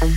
Hey,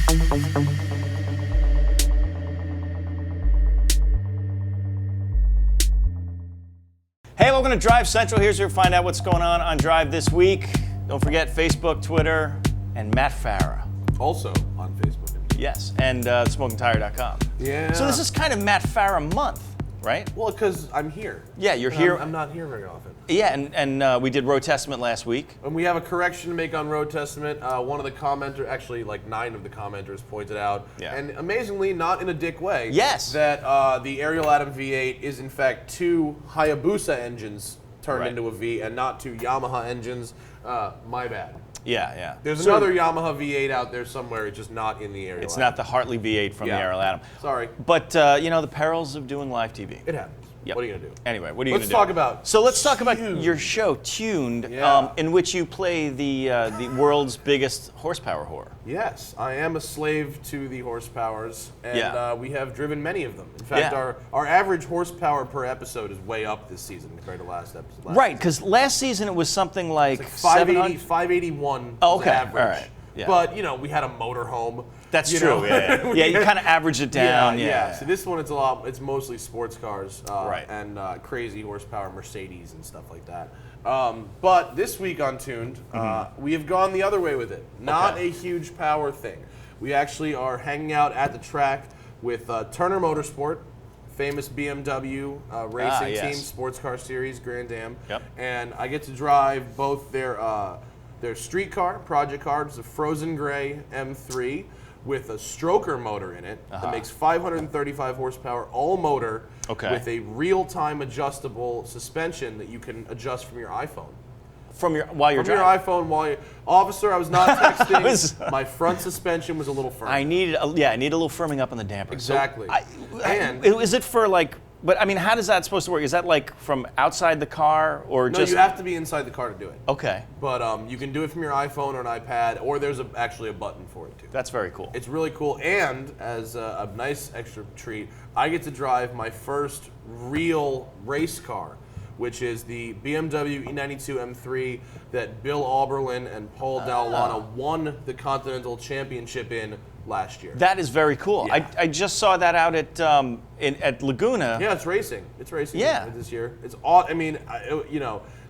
welcome to Drive Central. Here's where you find out what's going on Drive this week. Don't forget Facebook, Twitter, and Matt Farah. Also on Facebook. Yes, and SmokingTire.com. Yeah. So this is kind of Matt Farah month, right? Well, because I'm here. Yeah, you're here. I'm not here very often. Yeah, and we did Road Testament last week. And we have a correction to make on Road Testament. One of the commenters, actually like 9 of the commenters pointed out, and amazingly not in a dick way, yes, that the Ariel Atom V8 is in fact 2 Hayabusa engines turned into a V and not 2 Yamaha engines. My bad. Yeah, yeah. There's another Yamaha V8 out there somewhere. It's just not in the Ariel. It's Atom. not the Hartley V8 from the Ariel Atom. Sorry. But you know, the perils of doing live TV. It happens. Yep. What are you gonna do? Anyway, what are you gonna do? Let's talk about your show, Tuned, Yeah. in which you play the world's biggest horsepower whore. Yes, I am a slave to the horsepowers, and we have driven many of them. In fact, our average horsepower per episode is way up this season compared to last episode. Right, because last season it was something like 581 was average. All right. Yeah. But, you know, we had a motorhome. That's true, yeah. Yeah, you kind of average it down. Yeah. So this one, it's mostly sports cars and crazy horsepower Mercedes and stuff like that. But this week on Tuned, we have gone the other way with it. Not a huge power thing. We actually are hanging out at the track with Turner Motorsport, famous BMW racing team, sports car series, Grand Am. Yep. And I get to drive both their street car, project car. It's a frozen gray M3 with a stroker motor in it that makes 535 horsepower, all motor, with a real-time adjustable suspension that you can adjust from your iPhone. While you're driving? Your iPhone, officer, I was not texting. My front suspension was a little firm. I need a little firming up on the damper. Exactly. So, is it for like? But I mean, how does that supposed to work? Is that like from outside the car or just? No, you have to be inside the car to do it. Okay. But you can do it from your iPhone or an iPad, or there's actually a button for it too. That's very cool. It's really cool, and as a nice extra treat, I get to drive my first real race car, which is the BMW E92 M3 that Bill Auberlin and Paul Dall'Anna won the Continental Championship in last year. That is very cool. Yeah. I just saw that out at Laguna. Yeah, it's racing. It's racing this year. It's I mean,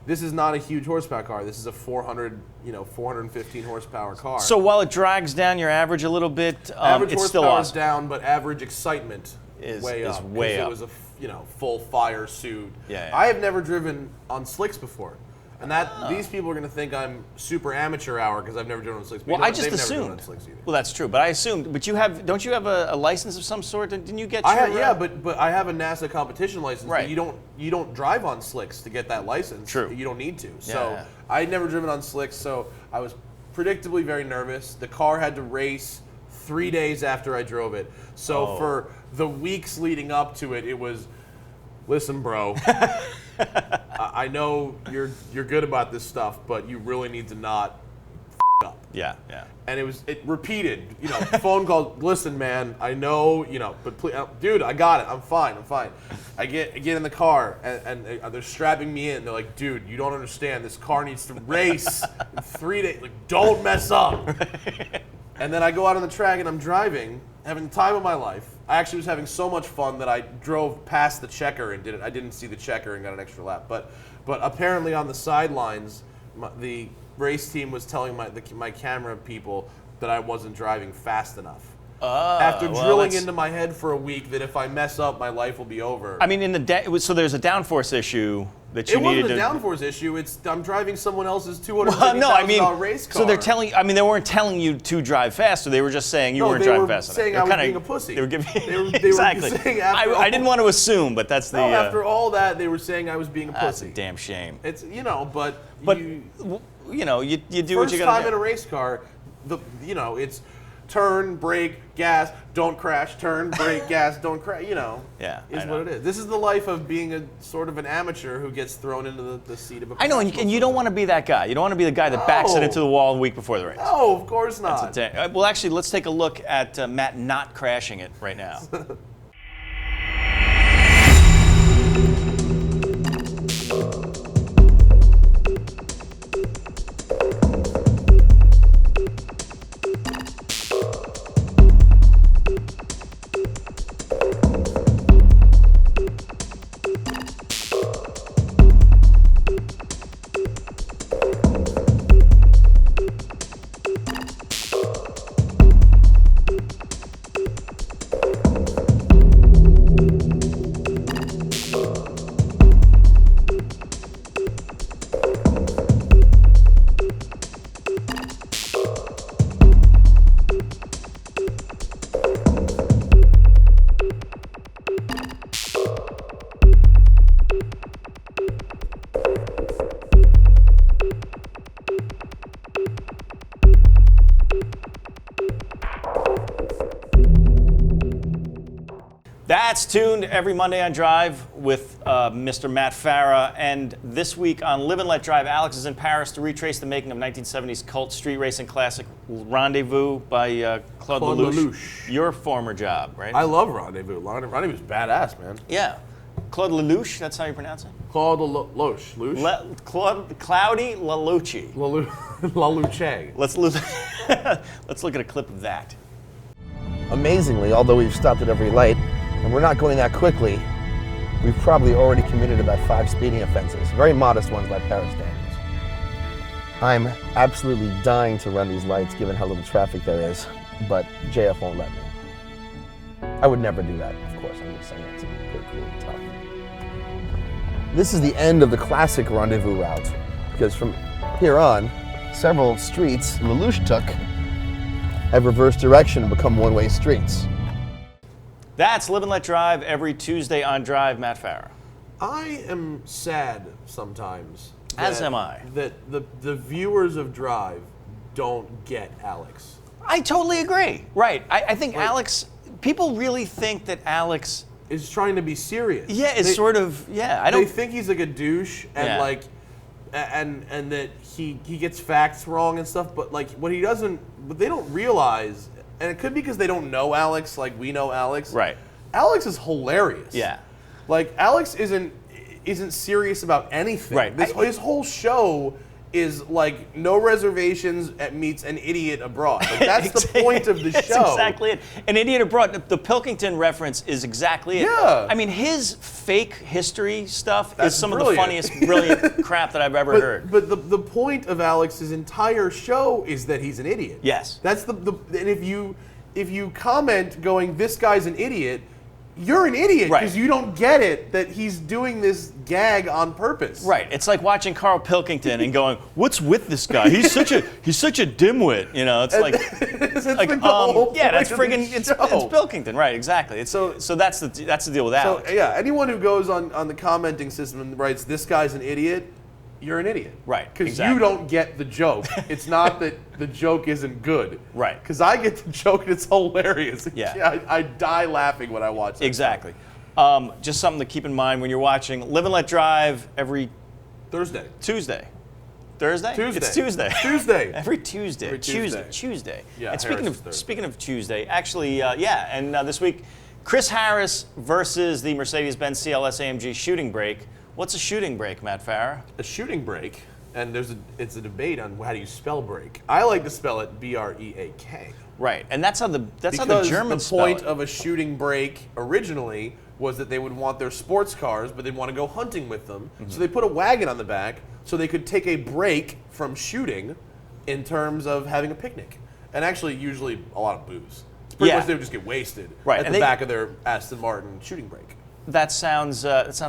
this is not a huge horsepower car. This is a 415 horsepower car. So while it drags down your average a little bit, average it's horsepower still awesome. is down, but average excitement is way up. It was a full fire suit. Yeah. I have never driven on slicks before. And these people are going to think I'm super amateur hour because I've never driven on slicks. Well, I just assumed. Well, that's true, but I assumed. But don't you have a license of some sort? Didn't you get? But I have a NASA competition license. Right. But you don't drive on slicks to get that license. True. You don't need to. So I had never driven on slicks, so I was predictably very nervous. The car had to race 3 days after I drove it. So for the weeks leading up to it, it was, listen, bro. I know you're good about this stuff, but you really need to not up. Yeah, yeah. And it repeated, phone call. Listen, man, I know, but please, dude, I got it. I'm fine. I get in the car and they're strapping me in. They're like, dude, you don't understand. This car needs to race in 3 days. Like, don't mess up. And then I go out on the track and I'm driving, having the time of my life. I actually was having so much fun that I drove past the checker and I didn't see the checker and got an extra lap. But apparently on the sidelines, the race team was telling my camera people that I wasn't driving fast enough. After drilling into my head for a week that if I mess up, my life will be over. I mean, so there's a downforce issue that you needed to... It wasn't a downforce issue. I'm driving someone else's $250,000 race car. So they're telling... I mean, they weren't telling you to drive faster. They were just saying you weren't driving fast enough. They were saying I was being a pussy. They were giving... Exactly. I didn't want to assume, but that's the... No, after all that, they were saying I was being a pussy. That's a damn shame. It's, but you do what you got to do. First time in a race car, it's... turn, brake, gas, don't crash, turn, brake, gas, don't crash, is what it is. This is the life of being a sort of an amateur who gets thrown into the seat of a professional. I know, and you don't want to be that guy. You don't want to be the guy that backs it into the wall the week before the race. No, of course not. Well, actually, let's take a look at Matt not crashing it right now. That's tuned every Monday on Drive with Mr. Matt Farah. And this week on Live and Let Drive, Alex is in Paris to retrace the making of 1970s cult street racing classic Rendezvous by Claude Lelouch. Your former job, right? I love Rendezvous. Rendezvous is badass, man. Yeah. Claude Lelouch, that's how you pronounce it? Claude Lelouch. Cloudy Lelouch. Lelouch. Let's look at a clip of that. Amazingly, although we've stopped at every light, and we're not going that quickly, we've probably already committed about 5 speeding offenses, very modest ones by Paris standards. I'm absolutely dying to run these lights given how little traffic there is, but JF won't let me. I would never do that, of course. I'm just saying that's pretty tough. This is the end of the classic Rendezvous route, because from here on, several streets Lelouch took have reversed direction and become one-way streets. That's Live and Let Drive every Tuesday on Drive. Matt Farah. I am sad sometimes. As am I. That the viewers of Drive don't get Alex. I totally agree. Right. I think Alex, people really think that Alex is trying to be serious. Yeah, They think he's like a douche and and that he gets facts wrong and stuff, but like what they don't realize, and it could be because they don't know Alex like we know Alex. Right. Alex is hilarious. Yeah. Like Alex isn't serious about anything. Right. His whole show is like no reservations meets an idiot abroad. Like that's the point of the show. That's exactly it. An idiot abroad. The Pilkington reference is exactly it. Yeah. I mean, his fake history stuff is some brilliant. of the funniest, brilliant crap that I've ever heard. But the point of Alex's entire show is that he's an idiot. Yes. That's and if you comment going, this guy's an idiot, you're an idiot because you don't get it that he's doing this gag on purpose. Right. It's like watching Carl Pilkington and going, "What's with this guy? He's such a dimwit." You know, it's like, that's that's friggin' it's Pilkington. Right. Exactly. So that's the deal with Alex. So yeah, anyone who goes on the commenting system and writes, "This guy's an idiot," you're an idiot. Right. Because you don't get the joke. It's not that the joke isn't good. Right. Because I get the joke and it's hilarious. Yeah. I die laughing when I watch it. Exactly. Just something to keep in mind when you're watching Live and Let Drive every Tuesday. Thursday? Tuesday. It's Tuesday. Tuesday. Every Tuesday. Every Tuesday. Tuesday. Yeah, And Harris is speaking of Tuesday, actually, and this week, Chris Harris versus the Mercedes-Benz CLS AMG shooting brake. What's a shooting brake, Matt Farah? A shooting brake, and it's a debate on how do you spell brake. I like to spell it B-R-E-A-K. Right, and that's how the Germans the point spell it. of a shooting brake originally was that they would want their sports cars, but they'd want to go hunting with them. Mm-hmm. So they put a wagon on the back so they could take a break from shooting in terms of having a picnic. And actually, usually a lot of booze. It's pretty much they would just get wasted at the back of their Aston Martin shooting brake. That sounds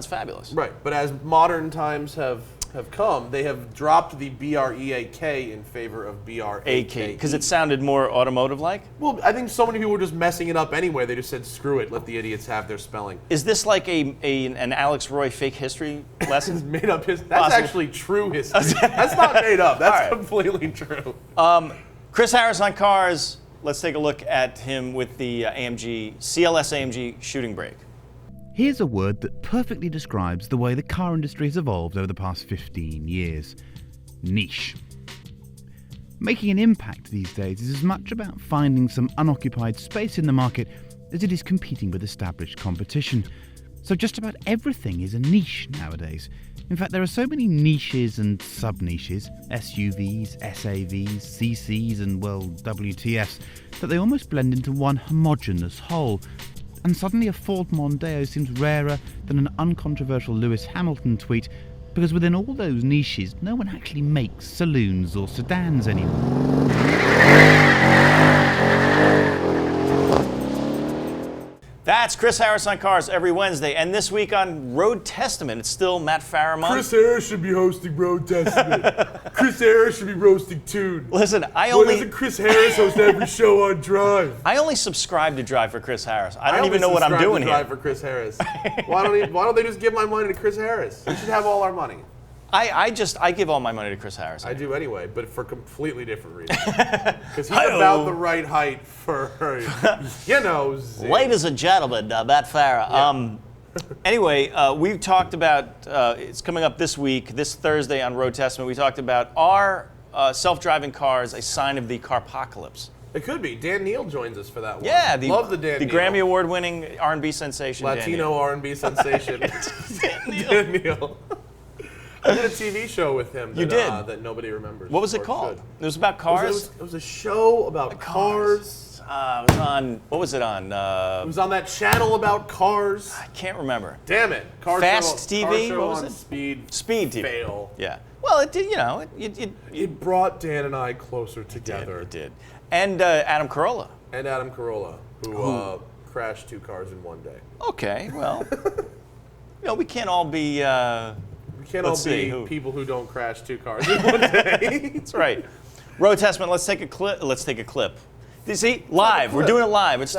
fabulous. Right, but as modern times have come, they have dropped the B-R-E-A-K in favor of B-R-A-K. Because it sounded more automotive-like? Well, I think so many people were just messing it up anyway. They just said, screw it, let the idiots have their spelling. Is this like an Alex Roy fake history lesson? Made up history. That's actually true history. That's not made up. That's completely true. Chris Harris on cars. Let's take a look at him with the CLS AMG shooting brake. Here's a word that perfectly describes the way the car industry has evolved over the past 15 years. Niche. Making an impact these days is as much about finding some unoccupied space in the market as it is competing with established competition. So just about everything is a niche nowadays. In fact, there are so many niches and sub-niches, SUVs, SAVs, CCs and, well, WTFs, that they almost blend into one homogeneous whole. And suddenly a Ford Mondeo seems rarer than an uncontroversial Lewis Hamilton tweet, because within all those niches, no one actually makes saloons or sedans anymore. That's Chris Harris on cars every Wednesday, and this week on Road Testament, it's still Matt Farah month. Chris Harris should be hosting Road Testament. Chris Harris should be roasting Tune. Listen, Why doesn't Chris Harris host every show on Drive? I only subscribe to Drive for Chris Harris. I don't even know what I'm doing here. Drive for Chris Harris. Why don't they just give my money to Chris Harris? He should have all our money. I give all my money to Chris Harris. I do anyway, but for completely different reasons. Because he's about the right height for, Zig. Ladies and gentlemen, Matt Farah. Yeah. Anyway, we've talked about, it's coming up this week, this Thursday on Road Testament, we talked about are self-driving cars a sign of the carpocalypse? It could be. Dan Neal joins us for that one. Yeah, love the Dan the Neal. Grammy Award-winning R&B sensation. Latino R&B sensation. Dan Neal. I did a TV show with him that, You did? That nobody remembers. What was it called? It was about cars? It was a show about cars. It was on, what was it on? It was on that channel about cars. I can't remember. Damn it. Fast show, TV? Car show What was on it? Speed TV. Fail. Yeah. Well, it did, It brought Dan and I closer together. It did. And Adam Carolla. And Adam Carolla, who crashed 2 cars in one day. Okay, well, we can't all be... We can't all be people who don't crash 2 cars in one day. That's right. Road Testament, let's take a clip. You see, live. We're doing it live. Let's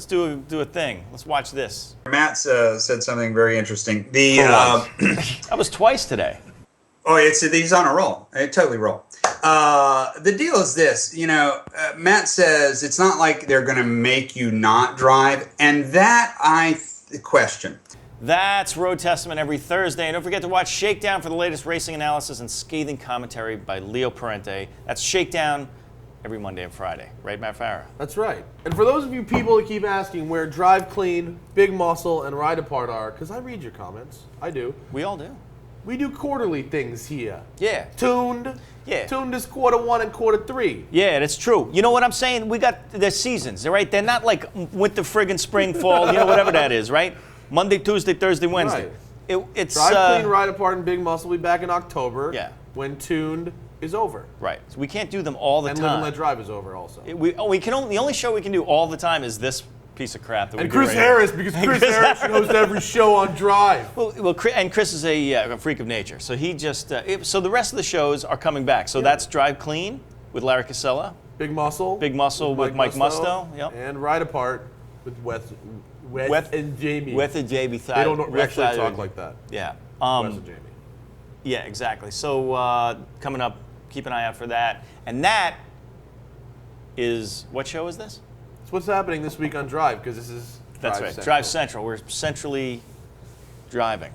do a thing. Let's watch this. Matt said something very interesting. That was twice today. Oh, he's on a roll. Totally roll. The deal is this, Matt says it's not like they're going to make you not drive, and that I question. That's Road Testament every Thursday. And don't forget to watch Shakedown for the latest racing analysis and scathing commentary by Leo Parente. That's Shakedown every Monday and Friday. Right, Matt Farah? That's right. And for those of you people that keep asking where Drive Clean, Big Muscle, and Ride Apart are, because I read your comments. I do. We all do. We do quarterly things here. Yeah. Tuned. Yeah. Tuned is Q1 and Q3. Yeah, that's true. You know what I'm saying? We got their seasons, right? They're not like winter, friggin' spring, fall, whatever that is, right? Monday, Tuesday, Thursday, Wednesday. Right. It's Drive Clean, Ride Apart, and Big Muscle will be back in October. Yeah. When Tuned is over. Right. So we can't do them all the and time. Live and Let Drive is over also. The only show we can do all the time is this piece of crap that we and do Chris right Harris, now. because Chris Harris should host every show on Drive. Well, and Chris is a freak of nature, so he just so the rest of the shows are coming back. So that's Drive Clean with Larry Casella, Big Muscle with Mike Musto, yep. And Ride Apart with Wes and Jamie. Wes and Jamie. They don't actually talk like that. Yeah. Wes and Jamie. Yeah, exactly. So coming up, keep an eye out for that. And that is, what show is this? It's what's happening this week on Drive, because this is That's right. Central. Drive Central. We're centrally driving.